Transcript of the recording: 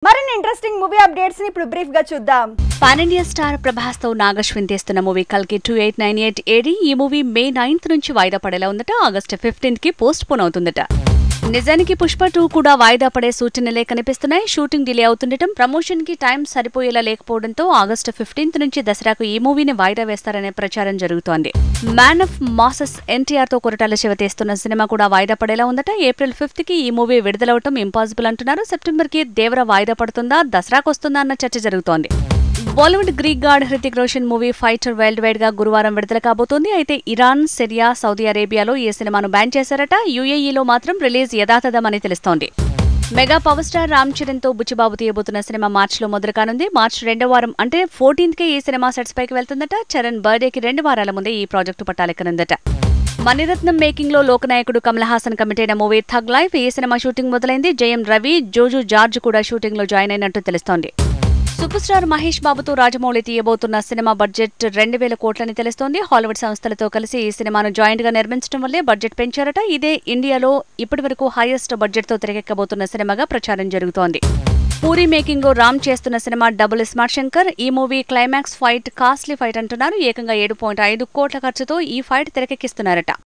మరిన్ని interesting movie updates ని ఇప్పుడు బ్రీఫ్ గా చూద్దాం. పాన్ ఇండియా స్టార్ ప్రభాస్ తో నాగశ్విన్ తీస్తున్న మూవీ కల్కి 2898 ఏడి ఈ మూవీ మే 9th నుంచి వాయిదా పడేలా ఉందట. ఆగస్టు 15th కి పోస్ట్ పోన్ అవుతుందట. నిజానికి పుష్ప 2 కూడా వాయిదా పడే సూచనలే కనిపిస్తున్నాయి. షూటింగ్ డిలే అవుతుండటం, ప్రమోషన్ కి టైం సరిపోయేలా లేకపోవడంతో ఆగస్టు 15th నుంచి దసరాకు ఈ మూవీని వాయిదా వేస్తారనే ప్రచారం జరుగుతోంది. మ్యాన్ ఆఫ్ మాసెస్ ఎన్టీఆర్ తో కొరటాల శివ తీస్తున్న సినిమా కూడా వాయిదా పడేలా ఉందట. ఏప్రిల్ 5th కి ఈ మూవీ విడుదలవటం ఇంపాసిబుల్ అంటున్నారు. సెప్టెంబర్ కి దేవర వాయిదా పడుతుందా, దసరాకు వస్తుందా అన్న చర్చ జరుగుతోంది. Bollywood Greek God Hrithik Roshan movie fighter world wide గా గురువారం విడుదల కాబోతోంది. అయితే ఇరాన్, సిరియా, సౌదీ అరేబియాలో ఈ సినిమాను బ్యాన్ చేశారట. యూఏఈలో మాత్రం రిలీజ్ యథాతథమని తెలుస్తోంది. Mega power star Ram Charan తో బుచ్చిబాబు తీయబోతున్న సినిమా మార్చిలో మొదలు కానుంది. మార్చి 2వ వారం అంటే 14th కే ఈ సినిమా సెట్స్ పైకి వెళ్తుందట. చరణ్ బర్త్డేకి 2 వారాల ముందే ఈ ప్రాజెక్టు పట్టాలెక్కనుందట. మణిరత్నం మేకింగ్ లో లోకనాయకుడు కమల్ హాసన్ కమిట్ అయిన మూవీ థగ్ లైఫ్ ఈ సినిమా షూటింగ్ మొదలైంది. జయం రవి, జోజు జార్జ్ కూడా షూటింగ్ లో జాయిన్ అయినట్టు తెలుస్తోంది. సూపర్ స్టార్ మహేష్ బాబుతో రాజమౌళి తీయబోతున్న సినిమా బడ్జెట్ 2000 కోట్లని తెలుస్తోంది. హాలీవుడ్ సంస్థలతో కలిసి ఈ సినిమాను జాయింట్ గా నిర్మించడం వల్లే బడ్జెట్ పెంచారట. ఇదే ఇండియాలో ఇప్పటివరకు హైయెస్ట్ బడ్జెట్ తో తెరకెక్కబోతున్న సినిమాగా ప్రచారం జరుగుతోంది. పూరి మేకింగ్ లో రామ్ చేస్తున్న సినిమా డబుల్ స్మార్ట్ శంకర్. ఈ movie climax fight costly fight అంటున్నారు. ఏకంగా 7.5 కోట్ల ఖర్చుతో ఈ ఫైట్ తెరకెక్కిస్తున్నారట.